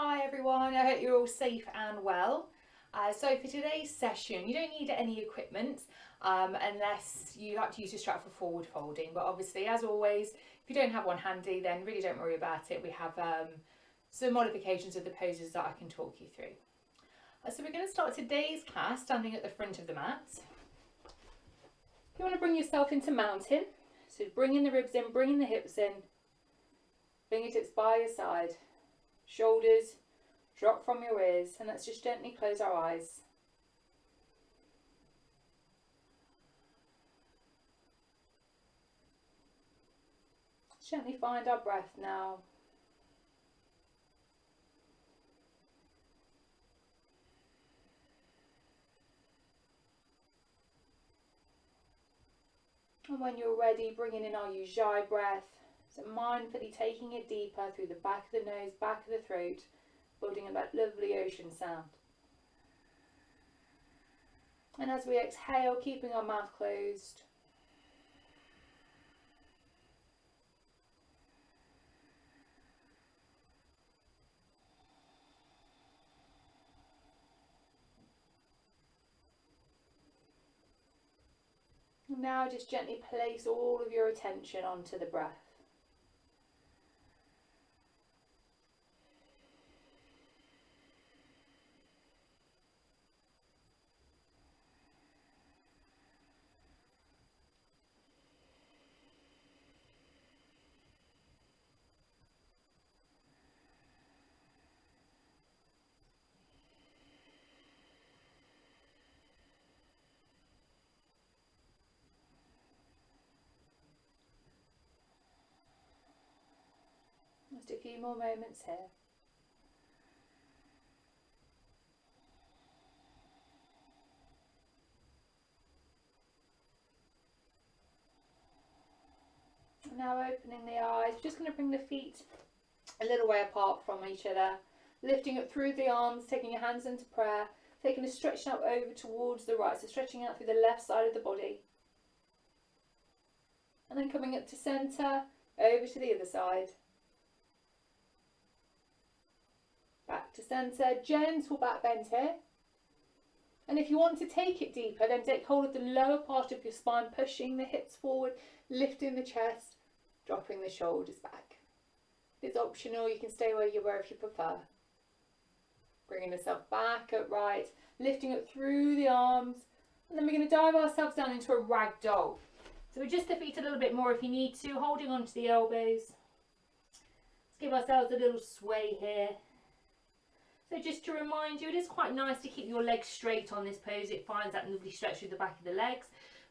Hi everyone, I hope you're all safe and well. So for today's session, you don't need any equipment unless you like to use your strap for forward folding. But obviously, as always, if you don't have one handy, then really don't worry about it. We have some modifications of the poses that I can talk you through. So we're going to start today's class standing at the front of the mat. If you want to bring yourself into mountain, so bringing the ribs in, bringing the hips in, fingertips by your side. Shoulders drop from your ears, and let's just gently close our eyes. Gently find our breath now. And when you're ready, bringing in our ujjayi breath, so mindfully taking it deeper through the back of the nose, back of the throat, building up that lovely ocean sound. And as we exhale, keeping our mouth closed. And now just gently place all of your attention onto the breath. Just a few more moments here. Now opening the eyes, just going to bring the feet a little way apart from each other, lifting up through the arms, taking your hands into prayer, taking a stretch out over towards the right, so stretching out through the left side of the body. And then coming up to centre, over to the other side. Back to centre, gentle back bend here. And if you want to take it deeper, then take hold of the lower part of your spine, pushing the hips forward, lifting the chest, dropping the shoulders back. If it's optional, you can stay where you were if you prefer. Bringing yourself back upright, lifting up through the arms, and then we're going to dive ourselves down into a ragdoll. So adjust the feet a little bit more if you need to, holding onto the elbows. Let's give ourselves a little sway here. So just to remind you, it is quite nice to keep your legs straight on this pose. It finds that lovely stretch through the back of the legs.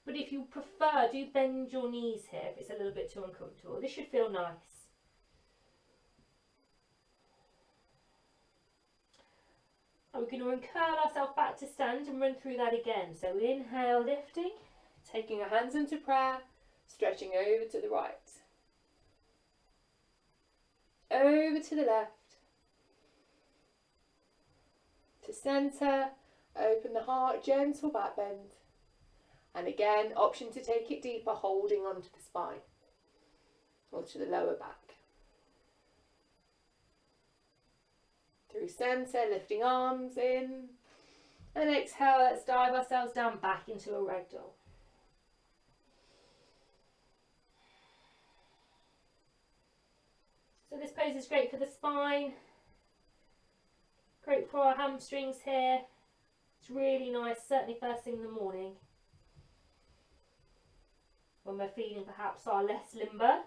But if you prefer, do bend your knees here if it's a little bit too uncomfortable. This should feel nice. And we're going to uncurl ourselves back to stand and run through that again. So inhale, lifting, taking our hands into prayer, stretching over to the right, over to the left, to centre, open the heart, gentle back bend. And again, option to take it deeper, holding onto the spine or to the lower back. Through centre, lifting arms in. And exhale, let's dive ourselves down back into a ragdoll. So this pose is great for the spine, great for our hamstrings here. It's really nice, certainly first thing in the morning, when we're feeling perhaps are less limber.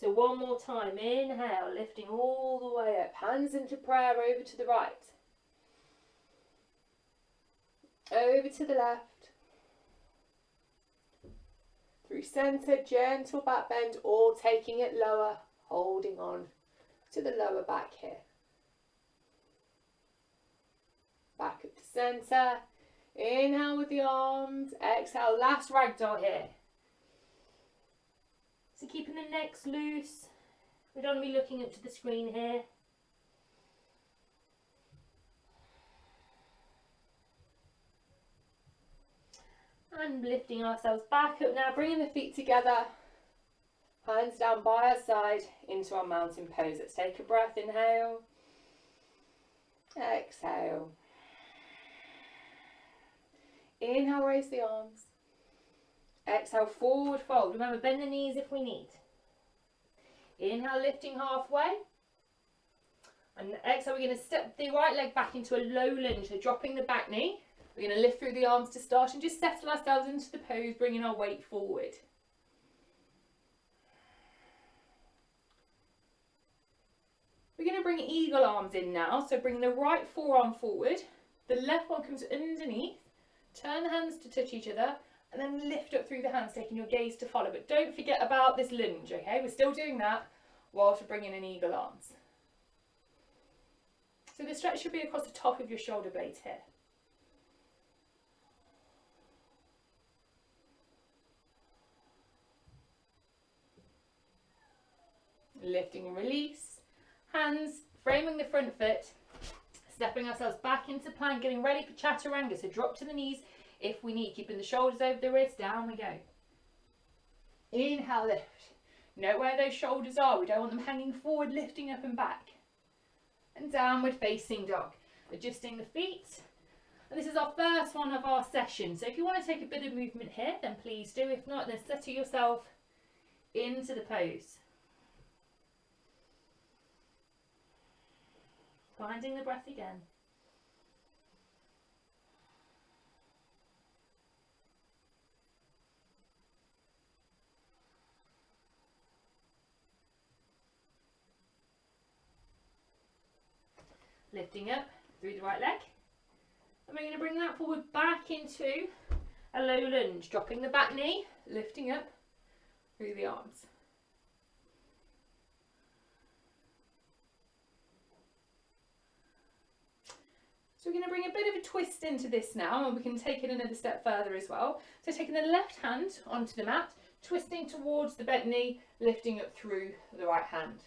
So one more time, inhale, lifting all the way up, hands into prayer, over to the right, over to the left, through centre, gentle back bend, or taking it lower, holding on to the lower back here. Back up to centre, inhale with the arms, exhale, last ragdoll here. So keeping the necks loose, we don't want to be looking up to the screen here. And lifting ourselves back up now, bringing the feet together, Hands down by our side into our mountain pose. Let's take a breath, inhale, exhale. Inhale, raise the arms. Exhale, forward fold. Remember, bend the knees if we need. Inhale, lifting halfway. And exhale, we're going to step the right leg back into a low lunge, so dropping the back knee. We're going to lift through the arms to start and just settle ourselves into the pose, bringing our weight forward. We're going to bring eagle arms in now, so bring the right forearm forward, the left one comes underneath, turn the hands to touch each other, and then lift up through the hands, taking your gaze to follow. But don't forget about this lunge, okay? We're still doing that whilst we're bringing in eagle arms. So the stretch should be across the top of your shoulder blades here. Lifting and release. Hands framing the front foot. Stepping ourselves back into plank, getting ready for chaturanga. So drop to the knees if we need. Keeping the shoulders over the wrists. Down we go. Inhale, lift. Note where those shoulders are. We don't want them hanging forward, lifting up and back. And downward facing dog. Adjusting the feet. And this is our first one of our session. So if you want to take a bit of movement here, then please do. If not, then settle yourself into the pose. Finding the breath again. Lifting up through the right leg. And we're going to bring that forward back into a low lunge. Dropping the back knee, lifting up through the arms. So we're going to bring a bit of a twist into this now, and we can take it another step further as well. So taking the left hand onto the mat, twisting towards the bent knee, lifting up through the right hand.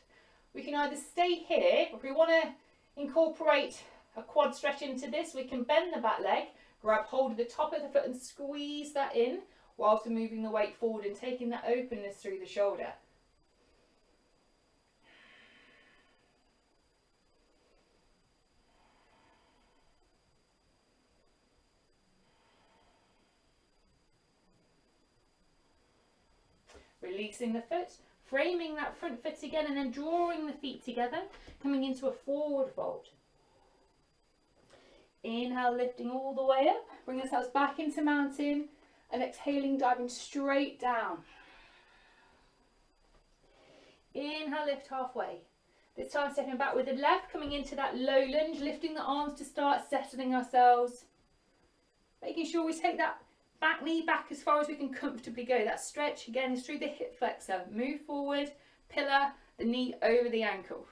We can either stay here, or if we want to incorporate a quad stretch into this, we can bend the back leg, grab hold of the top of the foot and squeeze that in whilst we're moving the weight forward and taking that openness through the shoulder. Releasing the foot, framing that front foot again, and then drawing the feet together, coming into a forward fold. Inhale, lifting all the way up, bring ourselves back into mountain, and exhaling, diving straight down. Inhale, lift halfway. This time stepping back with the left, coming into that low lunge, lifting the arms to start, settling ourselves. Making sure we take that back knee back as far as we can comfortably go. That stretch again is through the hip flexor. Move forward, pillar, the knee over the ankle.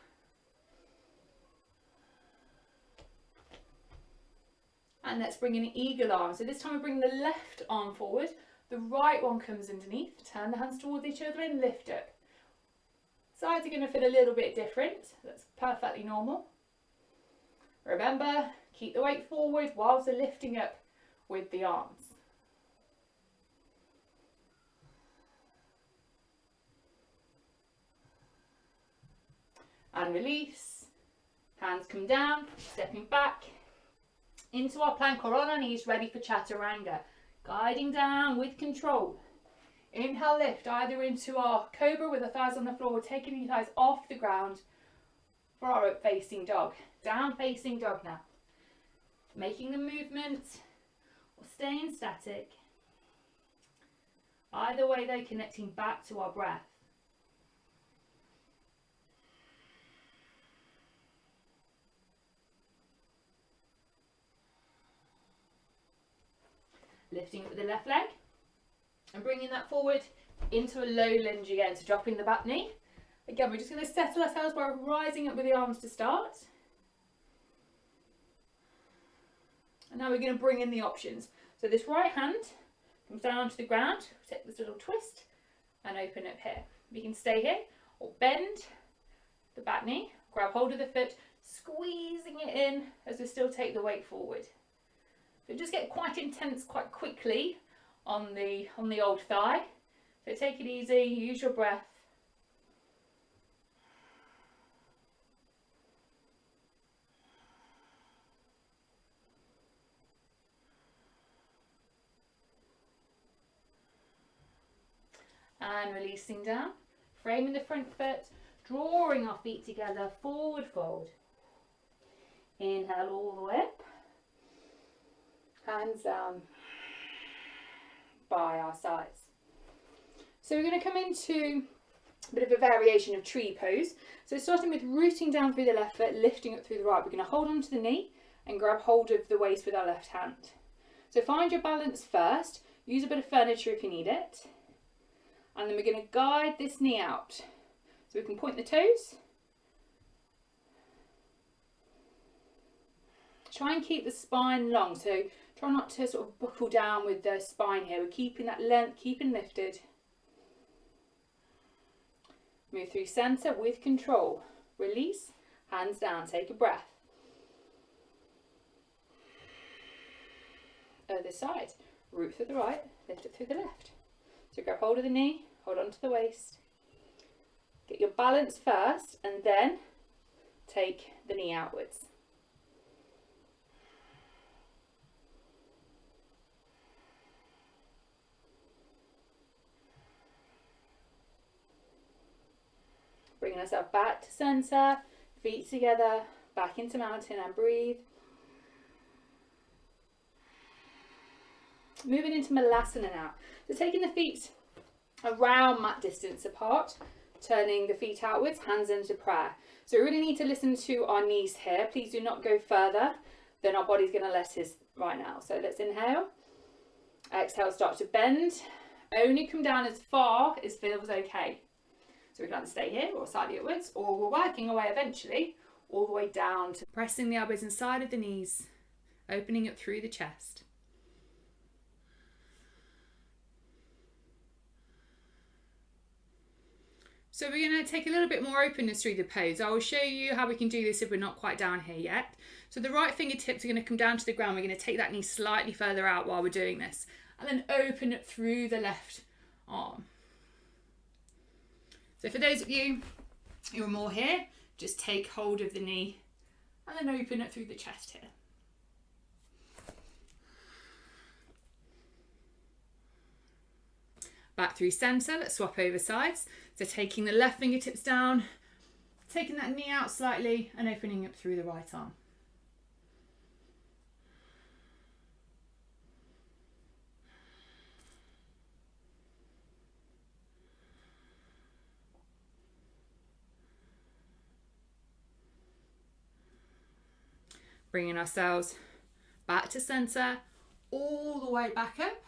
And let's bring in an eagle arm. So this time we bring the left arm forward, the right one comes underneath, turn the hands towards each other and lift up. Sides are going to feel a little bit different. That's perfectly normal. Remember, keep the weight forward whilst we're lifting up with the arms. And release. Hands come down, stepping back into our plank or on our knees, ready for chaturanga. Guiding down with control. Inhale, lift either into our cobra with the thighs on the floor, taking the thighs off the ground for our up facing dog. Down facing dog now. Making the movement or staying static. Either way though, connecting back to our breath. Lifting up with the left leg and bringing that forward into a low lunge again. So dropping the back knee. Again, we're just going to settle ourselves by rising up with the arms to start. And now we're going to bring in the options. So this right hand comes down to the ground. Take this little twist and open up here. We can stay here or bend the back knee, grab hold of the foot, squeezing it in as we still take the weight forward. So just get quite intense quite quickly on the old thigh. So take it easy, use your breath and releasing down. Framing the front foot, drawing our feet together, forward fold. Inhale all the way up. Hands down by our sides. So we're going to come into a bit of a variation of tree pose. So starting with rooting down through the left foot, lifting up through the right. We're going to hold onto the knee and grab hold of the waist with our left hand. So find your balance first. Use a bit of furniture if you need it. And then we're going to guide this knee out. So we can point the toes. Try and keep the spine long. So try not to sort of buckle down with the spine here. We're keeping that length, keeping lifted. Move through centre with control. Release, hands down, take a breath. Other side, root through the right, lift it through the left. So grab hold of the knee, hold on to the waist. Get your balance first and then take the knee outwards. Bringing ourselves back to centre, feet together, back into mountain and breathe. Moving into Malasana now. So taking the feet around mat distance apart, turning the feet outwards, hands into prayer. So we really need to listen to our knees here. Please do not go further than our body's going to let us right now. So let's inhale. Exhale, start to bend. Only come down as far as feels okay. So we can either stay here or slightly upwards, or we're working our way eventually all the way down to pressing the elbows inside of the knees, opening up through the chest. So we're going to take a little bit more openness through the pose. I will show you how we can do this if we're not quite down here yet. So the right fingertips are going to come down to the ground. We're going to take that knee slightly further out while we're doing this, and then open it through the left arm. So for those of you who are more here, just take hold of the knee and then open it through the chest here. Back through centre, let's swap over sides. So taking the left fingertips down, taking that knee out slightly and opening up through the right arm. Bringing ourselves back to centre, all the way back up,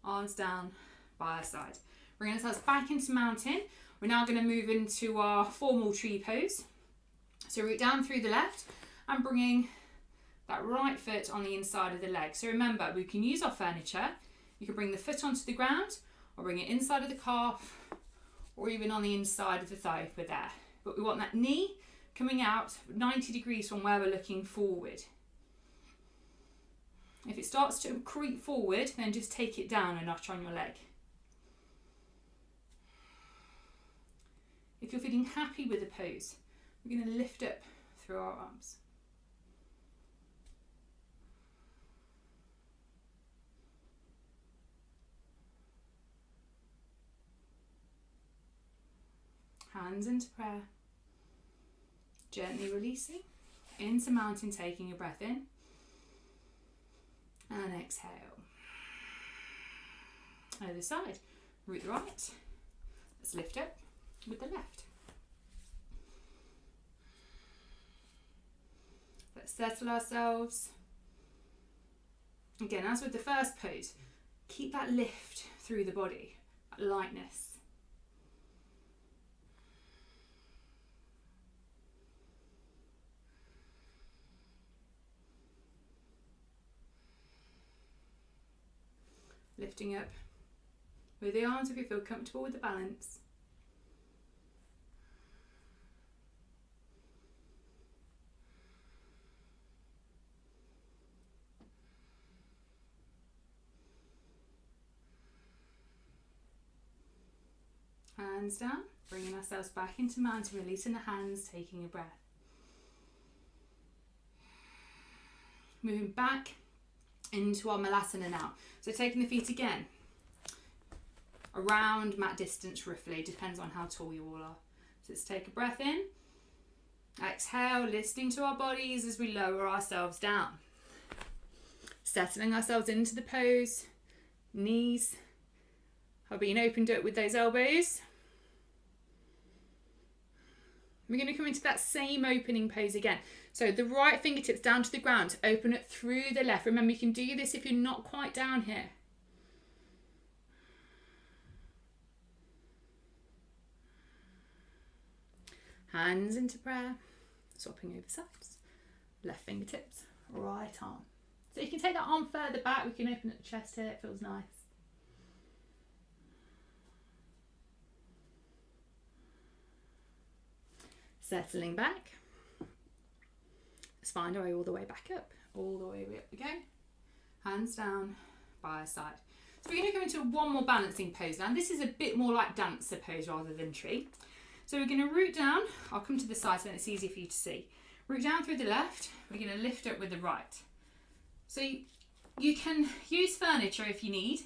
arms down by our side. Bringing ourselves back into mountain. We're now going to move into our formal tree pose. So root down through the left and bringing that right foot on the inside of the leg. So remember, we can use our furniture. You can bring the foot onto the ground or bring it inside of the calf or even on the inside of the thigh if we're there. But we want that knee coming out 90 degrees from where we're looking forward. If it starts to creep forward, then just take it down a notch on your leg. If you're feeling happy with the pose, we're going to lift up through our arms. Hands into prayer. Gently releasing into mountain, taking a breath in and exhale. Other side, root the right. Let's lift up with the left. Let's settle ourselves. Again, as with the first pose, keep that lift through the body, that lightness. Lifting up with the arms if you feel comfortable with the balance. Hands down, bringing ourselves back into mountain, releasing the hands, taking a breath. Moving back into our Malasana now. So taking the feet again around mat distance roughly, depends on how tall you all are. So let's take a breath in, exhale, listening to our bodies as we lower ourselves down. Settling ourselves into the pose, knees are being opened up with those elbows. We're going to come into that same opening pose again. So the right fingertips down to the ground, open it through the left. Remember, you can do this if you're not quite down here. Hands into prayer, swapping over sides. Left fingertips, right arm. So you can take that arm further back. We can open up the chest here, it feels nice. Settling back. Let's find our way all the way back up. All the way up we go. Hands down by our side. So we're going to go into one more balancing pose now. This is a bit more like dancer pose rather than tree. So we're going to root down. I'll come to the side so it's easier for you to see. Root down through the left. We're going to lift up with the right. So you can use furniture if you need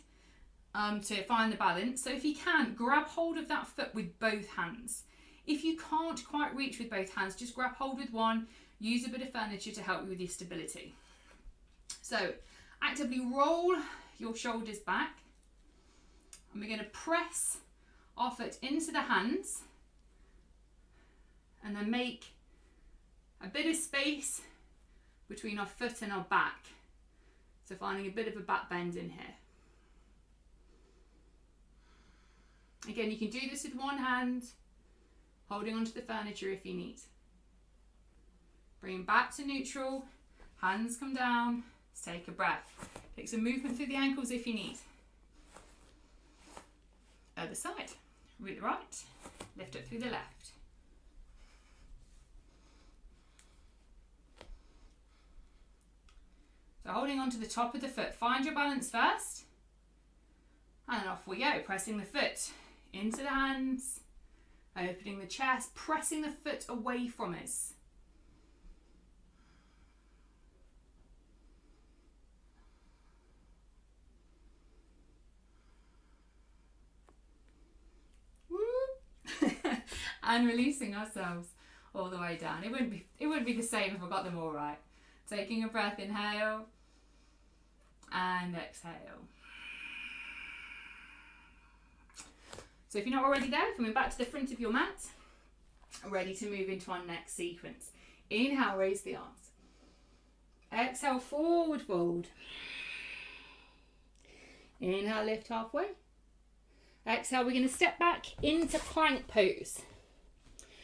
to find the balance. So if you can, grab hold of that foot with both hands. If you can't quite reach with both hands, just grab hold with one. Use a bit of furniture to help you with your stability. So actively roll your shoulders back. And we're going to press our foot into the hands. And then make a bit of space between our foot and our back. So finding a bit of a back bend in here. Again, you can do this with one hand, holding onto the furniture if you need. Bring back to neutral, hands come down, let's take a breath. Take some movement through the ankles if you need. Other side, root the right, lift up through the left. So holding onto the top of the foot, find your balance first. And off we go, pressing the foot into the hands, opening the chest, pressing the foot away from us. And releasing ourselves all the way down. It wouldn't be the same if I got them all right. Taking a breath, inhale and exhale. So if you're not already there, coming back to the front of your mat, ready to move into our next sequence. Inhale, raise the arms. Exhale, forward fold. Inhale, lift halfway. Exhale, we're going to step back into plank pose.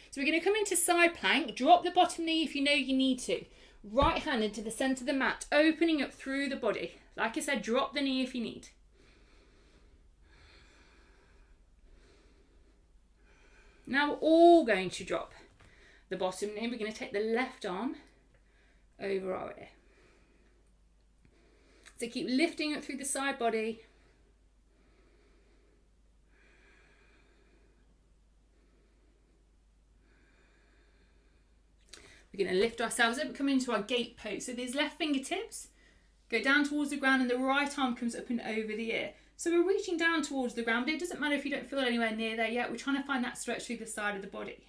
So we're going to come into side plank, drop the bottom knee if you know you need to. Right hand into the centre of the mat, opening up through the body. Like I said, drop the knee if you need. Now we're all going to drop the bottom knee. We're going to take the left arm over our ear. So keep lifting up through the side body. We're going to lift ourselves up, come into our gate pose. So these left fingertips go down towards the ground and the right arm comes up and over the ear. So we're reaching down towards the ground, but it doesn't matter if you don't feel anywhere near there yet. We're trying to find that stretch through the side of the body.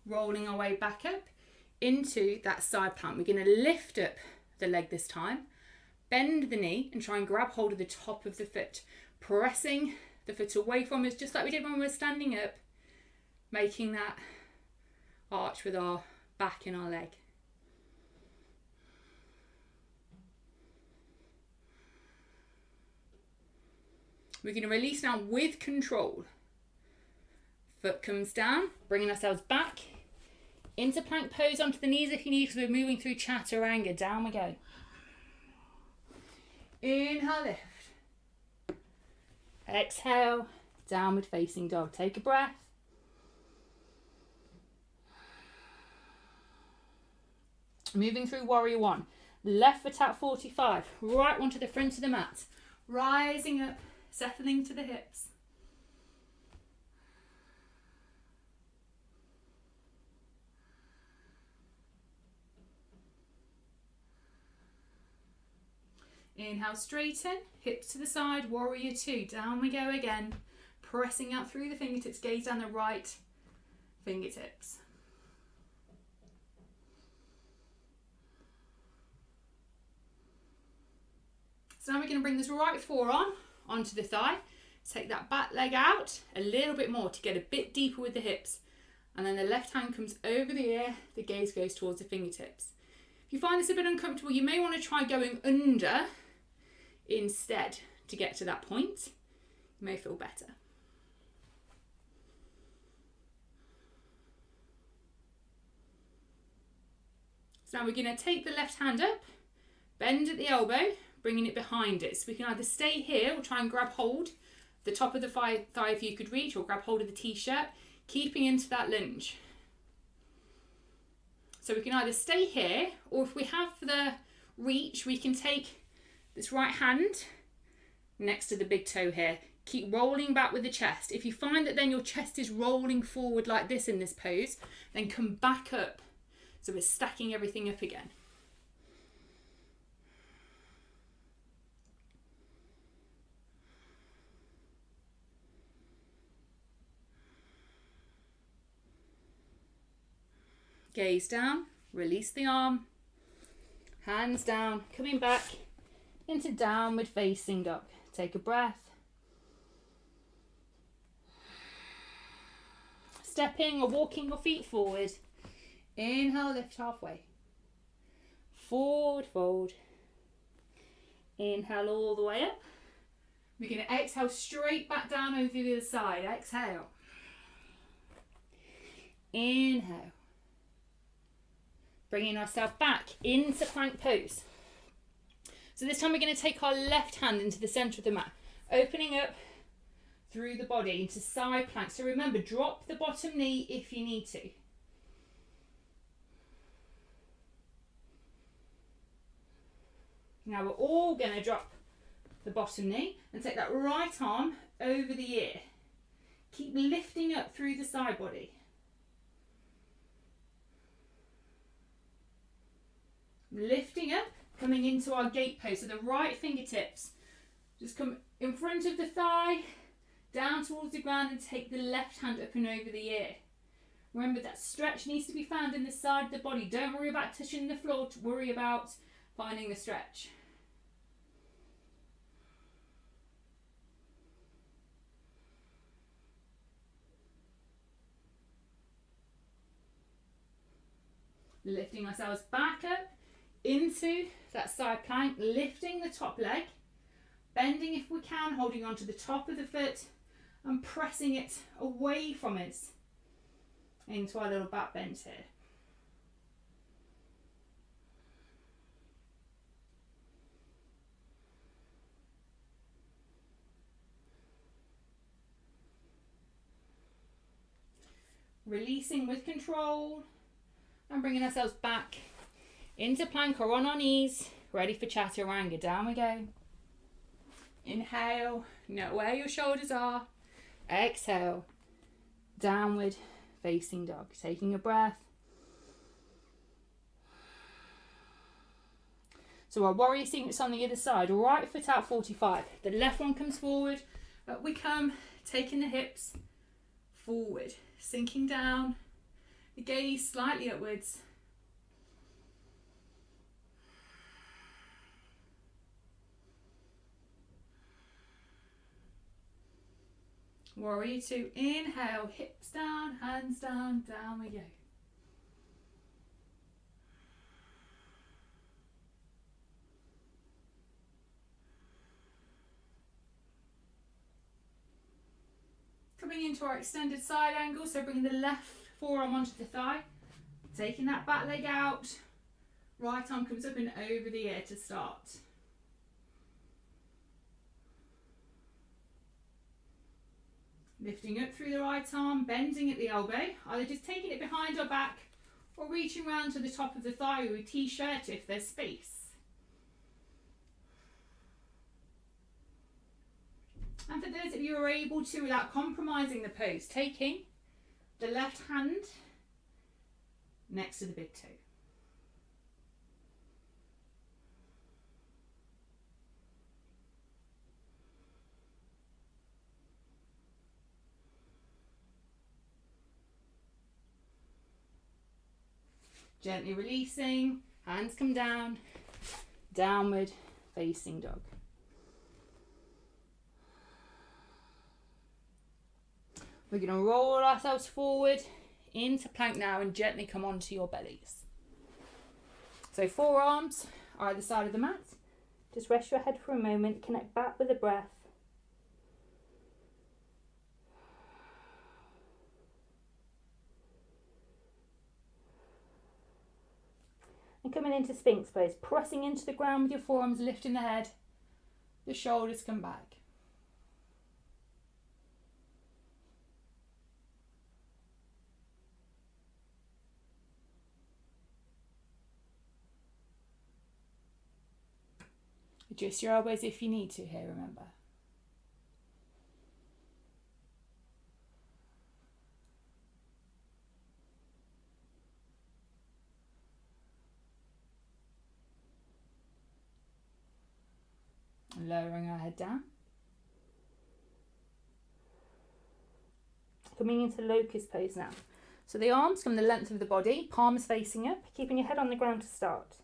Rolling our way back up into that side plank. We're going to lift up the leg this time. Bend the knee and try and grab hold of the top of the foot, pressing the foot away from us, just like we did when we were standing up, making that arch with our back and our leg. We're going to release now with control. Foot comes down, bringing ourselves back into plank pose onto the knees if you need, because we're moving through chaturanga. Down we go. Inhale, lift. Exhale, downward facing dog. Take a breath. Moving through warrior one. Left foot out 45. Right one to the front of the mat. Rising up, settling to the hips. Inhale, straighten, hips to the side, warrior two. Down we go again. Pressing out through the fingertips, gaze down the right fingertips. So now we're going to bring this right forearm onto the thigh. Take that back leg out a little bit more to get a bit deeper with the hips. And then the left hand comes over the ear, the gaze goes towards the fingertips. If you find this a bit uncomfortable, you may want to try going under instead to get to that point. You may feel better. So now we're going to take the left hand up, bend at the elbow, bringing it behind it. So we can either stay here or try and grab hold the top of the thigh if you could reach, or grab hold of the t-shirt, keeping into that lunge. So we can either stay here, or if we have the reach, we can take this right hand next to the big toe here. Keep rolling back with the chest. If you find that then your chest is rolling forward like this in this pose, then come back up. So we're stacking everything up again. Gaze down, release the arm, hands down, coming back into downward facing dog. Take a breath. Stepping or walking your feet forward. Inhale, lift halfway. Forward fold. Inhale all the way up. We're going to exhale straight back down over the other side. Exhale. Inhale. Bringing ourselves back into plank pose. So this time we're going to take our left hand into the centre of the mat, opening up through the body into side plank. So remember, drop the bottom knee if you need to. Now we're all going to drop the bottom knee and take that right arm over the ear. Keep lifting up through the side body. Lifting up, coming into our gate pose. So the right fingertips just come in front of the thigh, down towards the ground, and take the left hand up and over the ear. Remember that stretch needs to be found in the side of the body. Don't worry about touching the floor, worry about finding the stretch. Lifting ourselves back up into that side plank, lifting the top leg, bending if we can, holding onto the top of the foot and pressing it away from us into our little back bend here. Releasing with control and bringing ourselves back into plank or on our knees, ready for chaturanga. Down we go. Inhale, note where your shoulders are. Exhale, downward facing dog. Taking a breath. So our warrior sequence on the other side, right foot out 45. The left one comes forward, up we come, taking the hips forward, sinking down, the gaze slightly upwards. Warrior two, inhale, hips down, hands down, down we go. Coming into our extended side angle, so bringing the left forearm onto the thigh, taking that back leg out, right arm comes up and over the ear to start. Lifting up through the right arm, bending at the elbow, either just taking it behind our back or reaching round to the top of the thigh with a t-shirt if there's space. And for those of you who are able to, without compromising the pose, taking the left hand next to the big toe. Gently releasing, hands come down, downward facing dog. We're going to roll ourselves forward into plank now and gently come onto your bellies. So forearms are either side of the mat. Just rest your head for a moment, connect back with the breath. And coming into Sphinx pose, pressing into the ground with your forearms, lifting the head, the shoulders come back. Adjust your elbows if you need to here, remember. And lowering our head down. Coming into locust pose now. So the arms come the length of the body, palms facing up, keeping your head on the ground to start.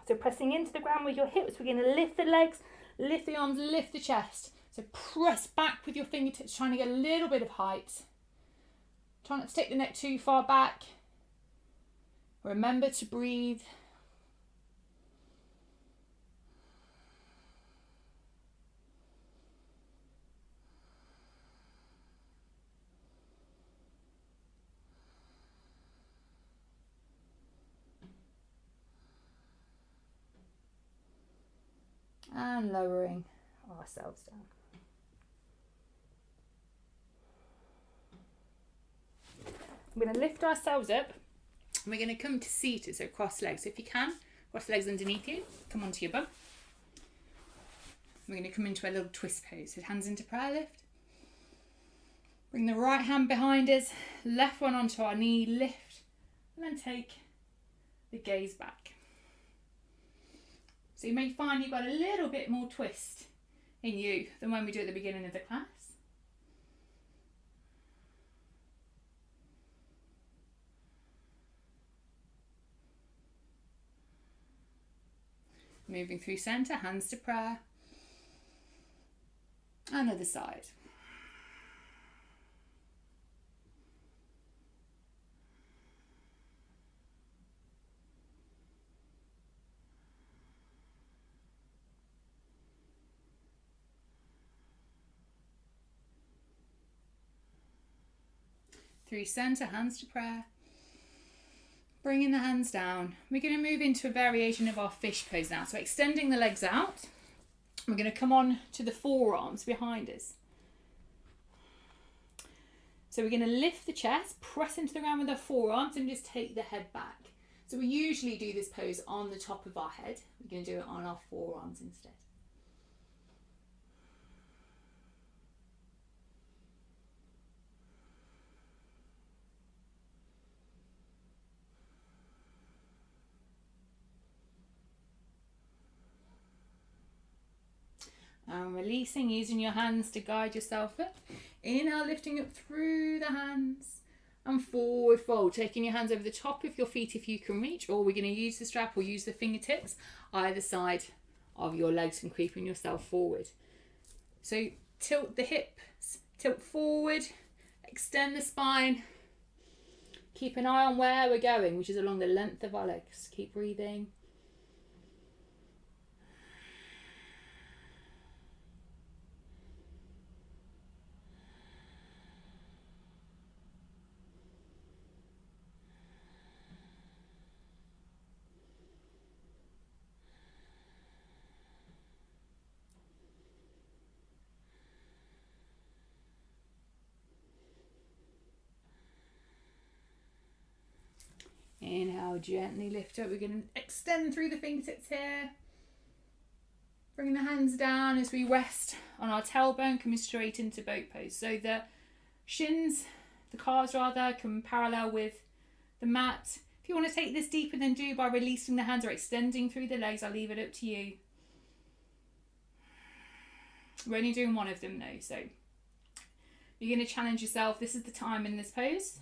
So pressing into the ground with your hips, we're going to lift the legs, lift the arms, lift the chest. So press back with your fingertips, trying to get a little bit of height. Try not to take the neck too far back. Remember to breathe. And lowering ourselves down. We're going to lift ourselves up and we're going to come to seated, so cross legs. So if you can, cross legs underneath you, come onto your bum. We're going to come into a little twist pose. So hands into prayer lift. Bring the right hand behind us, left one onto our knee, lift, and then take the gaze back. So you may find you've got a little bit more twist in you than when we do at the beginning of the class. Moving through centre, hands to prayer. And other side. Through centre, hands to prayer. Bringing the hands down. We're going to move into a variation of our fish pose now. So extending the legs out. We're going to come on to the forearms behind us. So we're going to lift the chest, press into the ground with our forearms and just take the head back. So we usually do this pose on the top of our head. We're going to do it on our forearms instead. And releasing, using your hands to guide yourself up. Inhale, lifting up through the hands. And forward fold, taking your hands over the top of your feet if you can reach, or we're going to use the strap or use the fingertips either side of your legs and creeping yourself forward. So tilt the hips, tilt forward, extend the spine. Keep an eye on where we're going, which is along the length of our legs. Keep breathing. Inhale, gently lift up. We're going to extend through the fingertips here. Bring the hands down as we rest on our tailbone, coming straight into boat pose. So the shins, the calves rather, come parallel with the mat. If you want to take this deeper, then do by releasing the hands or extending through the legs. I'll leave it up to you. We're only doing one of them though, so you're going to challenge yourself. This is the time in this pose.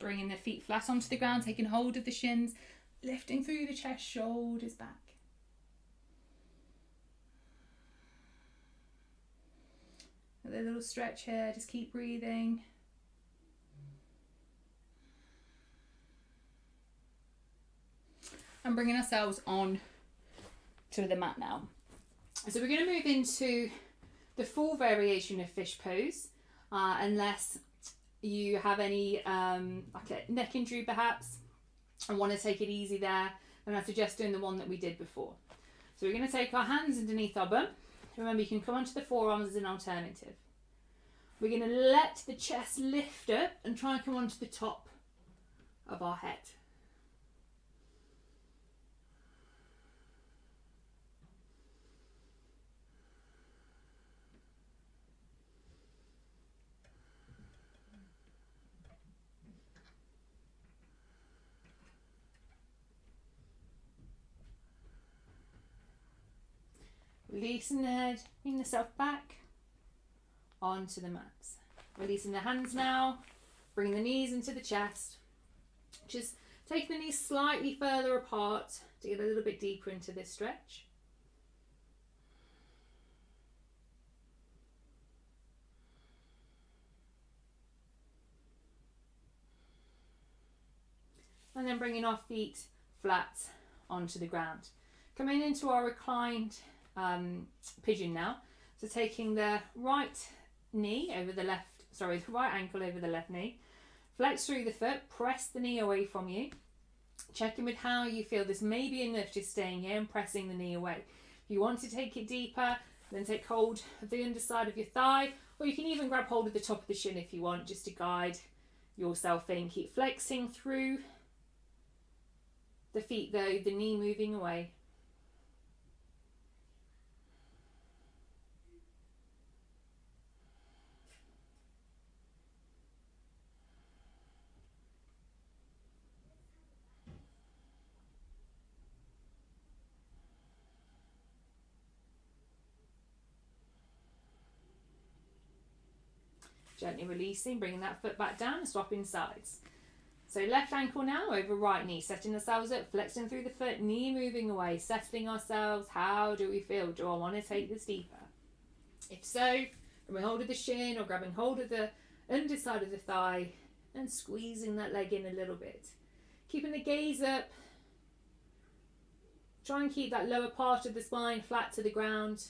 bringing the feet flat onto the ground, taking hold of the shins, lifting through the chest, shoulders back. A little stretch here, just keep breathing. And bringing ourselves on to the mat now. So we're going to move into the full variation of fish pose, unless you have any like a neck injury perhaps and want to take it easy there, and I suggest doing the one that we did before. So we're going to take our hands underneath our bum. Remember, you can come onto the forearms as an alternative. We're going to let the chest lift up and try and come onto the top of our head. Releasing the head, bring yourself back onto the mats. Releasing the hands now, bring the knees into the chest. Just take the knees slightly further apart to get a little bit deeper into this stretch. And then bringing our feet flat onto the ground. Coming into our reclined pigeon now. So taking the right knee over the the right ankle over the left knee. Flex through the foot, press the knee away from you. Check in with how you feel. This may be enough just staying here and pressing the knee away. If you want to take it deeper, then take hold of the underside of your thigh, or you can even grab hold of the top of the shin if you want, just to guide yourself in. Keep flexing through the feet though, the knee moving away. Gently releasing, bringing that foot back down and swapping sides. So left ankle now over right knee, setting ourselves up, flexing through the foot, knee moving away, settling ourselves. How do we feel? Do I want to take this deeper? If so, grabbing hold of the shin or grabbing hold of the underside of the thigh and squeezing that leg in a little bit. Keeping the gaze up. Try and keep that lower part of the spine flat to the ground.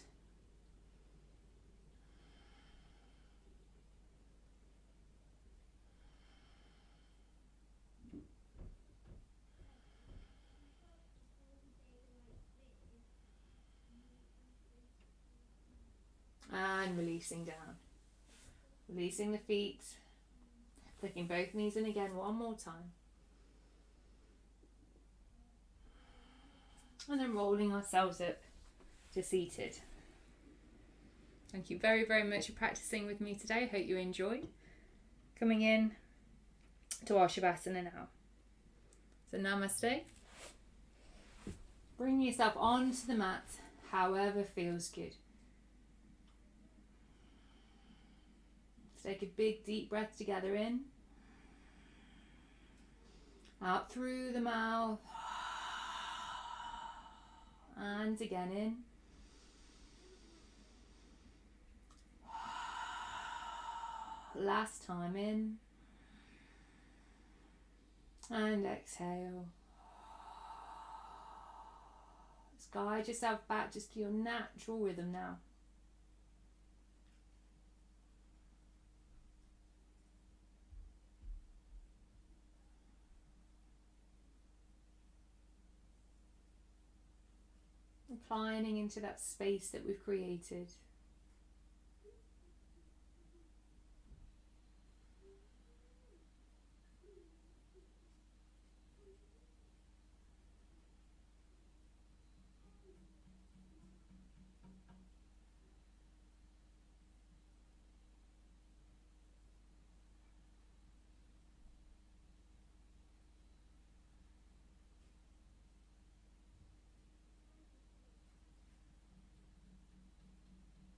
And releasing down. Releasing the feet. Flicking both knees in again one more time. And then rolling ourselves up to seated. Thank you very, very much for practicing with me today. Hope you enjoy. Coming in to our Shavasana now. So Namaste. Bring yourself onto the mat, however feels good. Take a big deep breath together in. Out through the mouth. And again in. Last time in. And exhale. Just guide yourself back just to your natural rhythm now. Reclining into that space that we've created.